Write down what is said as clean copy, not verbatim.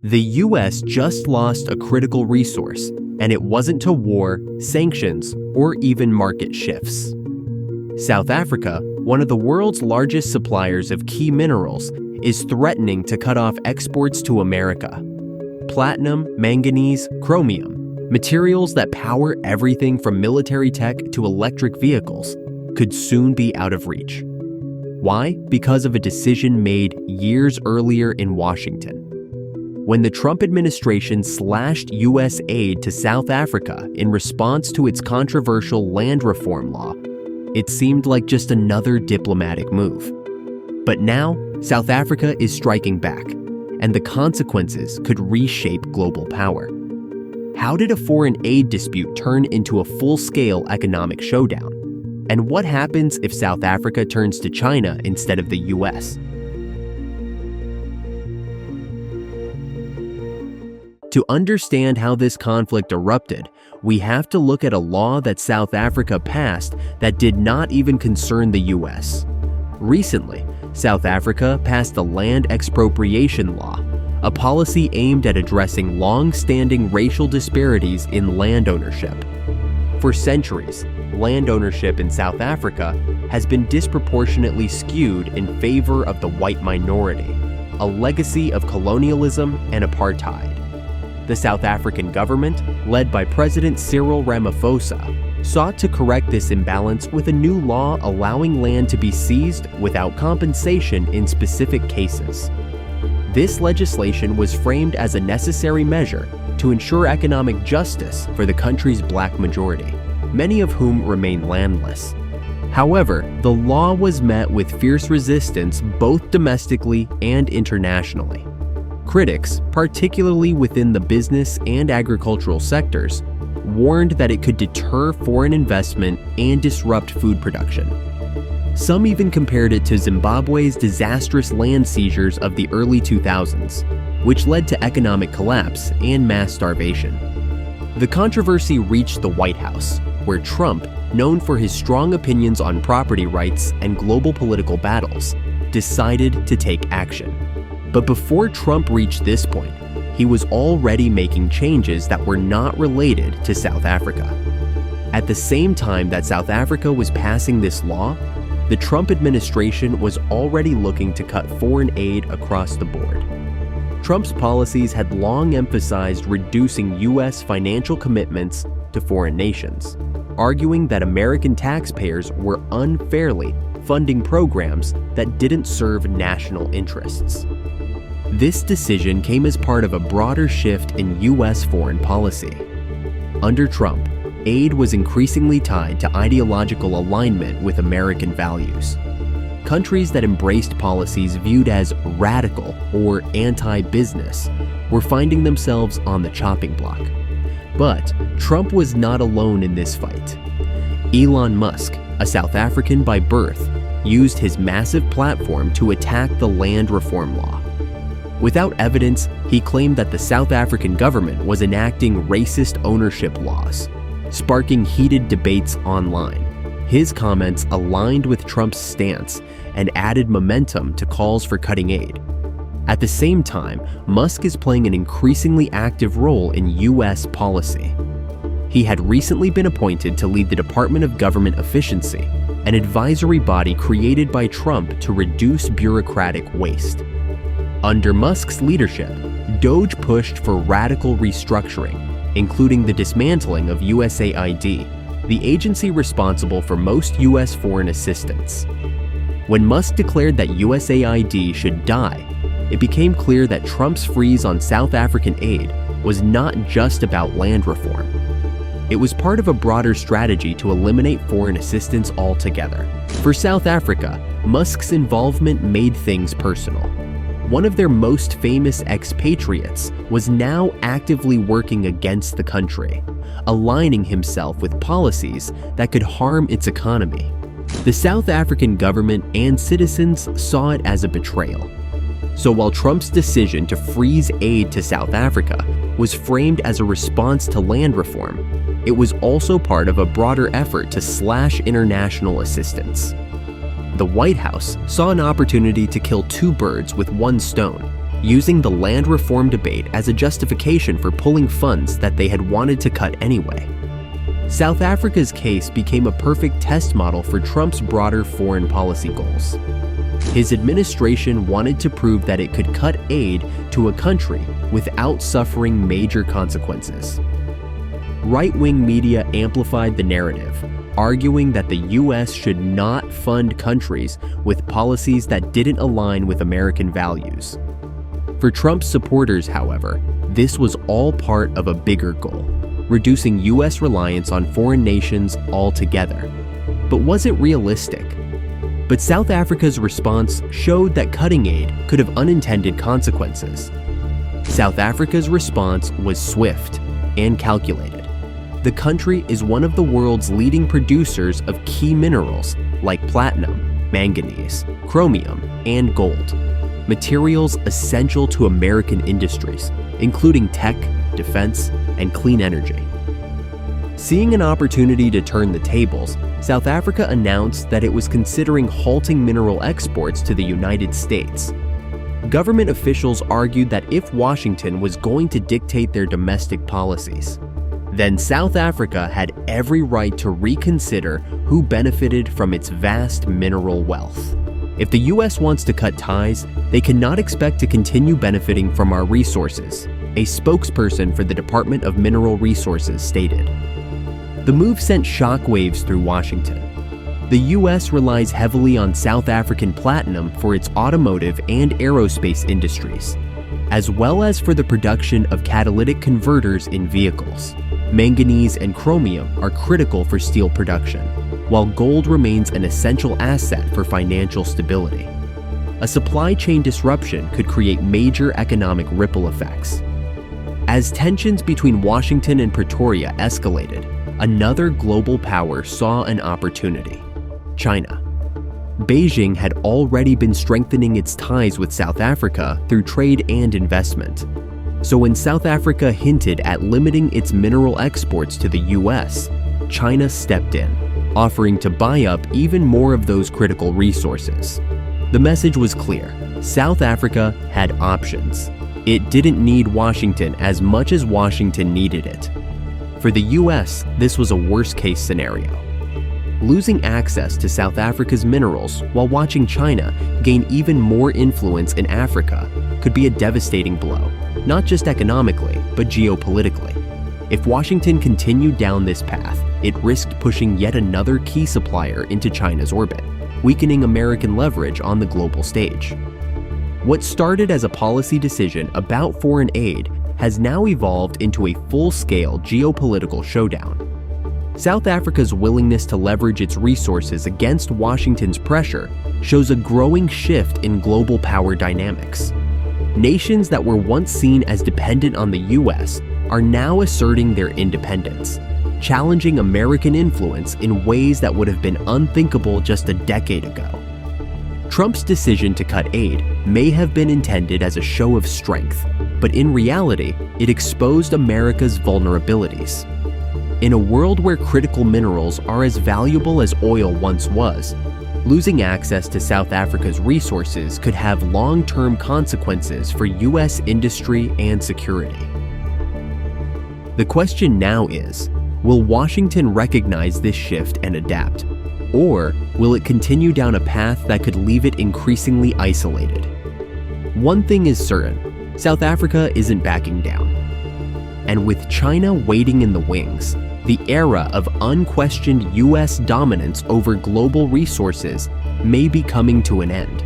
The US just lost a critical resource, and it wasn't to war, sanctions, or even market shifts. South Africa, one of the world's largest suppliers of key minerals, is threatening to cut off exports to America. Platinum, manganese, chromium, materials that power everything from military tech to electric vehicles, could soon be out of reach. Why? Because of a decision made years earlier in Washington. When the Trump administration slashed U.S. aid to South Africa in response to its controversial land reform law, it seemed like just another diplomatic move. But now, South Africa is striking back, and the consequences could reshape global power. How did a foreign aid dispute turn into a full-scale economic showdown? And what happens if South Africa turns to China instead of the U.S.? To understand how this conflict erupted, we have to look at a law that South Africa passed that did not even concern the U.S. Recently, South Africa passed the Land Expropriation Law, a policy aimed at addressing long-standing racial disparities in land ownership. For centuries, land ownership in South Africa has been disproportionately skewed in favor of the white minority, a legacy of colonialism and apartheid. The South African government, led by President Cyril Ramaphosa, sought to correct this imbalance with a new law allowing land to be seized without compensation in specific cases. This legislation was framed as a necessary measure to ensure economic justice for the country's black majority, many of whom remain landless. However, the law was met with fierce resistance both domestically and internationally. Critics, particularly within the business and agricultural sectors, warned that it could deter foreign investment and disrupt food production. Some even compared it to Zimbabwe's disastrous land seizures of the early 2000s, which led to economic collapse and mass starvation. The controversy reached the White House, where Trump, known for his strong opinions on property rights and global political battles, decided to take action. But before Trump reached this point, he was already making changes that were not related to South Africa. At the same time that South Africa was passing this law, the Trump administration was already looking to cut foreign aid across the board. Trump's policies had long emphasized reducing U.S. financial commitments to foreign nations, arguing that American taxpayers were unfairly funding programs that didn't serve national interests. This decision came as part of a broader shift in U.S. foreign policy. Under Trump, aid was increasingly tied to ideological alignment with American values. Countries that embraced policies viewed as radical or anti-business were finding themselves on the chopping block. But Trump was not alone in this fight. Elon Musk, a South African by birth, used his massive platform to attack the land reform law. Without evidence, he claimed that the South African government was enacting racist ownership laws, sparking heated debates online. His comments aligned with Trump's stance and added momentum to calls for cutting aid. At the same time, Musk is playing an increasingly active role in U.S. policy. He had recently been appointed to lead the Department of Government Efficiency, an advisory body created by Trump to reduce bureaucratic waste. Under Musk's leadership, DOGE pushed for radical restructuring, including the dismantling of USAID, the agency responsible for most U.S. foreign assistance. When Musk declared that USAID should die, it became clear that Trump's freeze on South African aid was not just about land reform. It was part of a broader strategy to eliminate foreign assistance altogether. For South Africa, Musk's involvement made things personal. One of their most famous expatriates was now actively working against the country, aligning himself with policies that could harm its economy. The South African government and citizens saw it as a betrayal. So while Trump's decision to freeze aid to South Africa was framed as a response to land reform, it was also part of a broader effort to slash international assistance. The White House saw an opportunity to kill two birds with one stone using the land reform debate as a justification for pulling funds that they had wanted to cut anyway. South Africa's case became a perfect test model for Trump's broader foreign policy goals. His administration wanted to prove that it could cut aid to a country without suffering major consequences. Right-wing media amplified the narrative, arguing that the U.S. should not fund countries with policies that didn't align with American values. For Trump's supporters, however, this was all part of a bigger goal, reducing U.S. reliance on foreign nations altogether. But was it realistic? But South Africa's response showed that cutting aid could have unintended consequences. South Africa's response was swift and calculated. The country is one of the world's leading producers of key minerals like platinum, manganese, chromium, and gold, materials essential to American industries, including tech, defense, and clean energy. Seeing an opportunity to turn the tables, South Africa announced that it was considering halting mineral exports to the United States. Government officials argued that if Washington was going to dictate their domestic policies, then South Africa had every right to reconsider who benefited from its vast mineral wealth. If the U.S. wants to cut ties, they cannot expect to continue benefiting from our resources, a spokesperson for the Department of Mineral Resources stated. The move sent shockwaves through Washington. The U.S. relies heavily on South African platinum for its automotive and aerospace industries, as well as for the production of catalytic converters in vehicles. Manganese and chromium are critical for steel production, while gold remains an essential asset for financial stability. A supply chain disruption could create major economic ripple effects. As tensions between Washington and Pretoria escalated, another global power saw an opportunity: China. Beijing had already been strengthening its ties with South Africa through trade and investment. So when South Africa hinted at limiting its mineral exports to the US, China stepped in, offering to buy up even more of those critical resources. The message was clear: South Africa had options. It didn't need Washington as much as Washington needed it. For the US, this was a worst-case scenario. Losing access to South Africa's minerals while watching China gain even more influence in Africa could be a devastating blow, not just economically, but geopolitically. If Washington continued down this path, it risked pushing yet another key supplier into China's orbit, weakening American leverage on the global stage. What started as a policy decision about foreign aid has now evolved into a full-scale geopolitical showdown. South Africa's willingness to leverage its resources against Washington's pressure shows a growing shift in global power dynamics. Nations that were once seen as dependent on the US are now asserting their independence, challenging American influence in ways that would have been unthinkable just a decade ago. Trump's decision to cut aid may have been intended as a show of strength, but in reality, it exposed America's vulnerabilities. In a world where critical minerals are as valuable as oil once was, losing access to South Africa's resources could have long-term consequences for US industry and security. The question now is, will Washington recognize this shift and adapt? Or will it continue down a path that could leave it increasingly isolated? One thing is certain: South Africa isn't backing down. And with China waiting in the wings, the era of unquestioned US dominance over global resources may be coming to an end.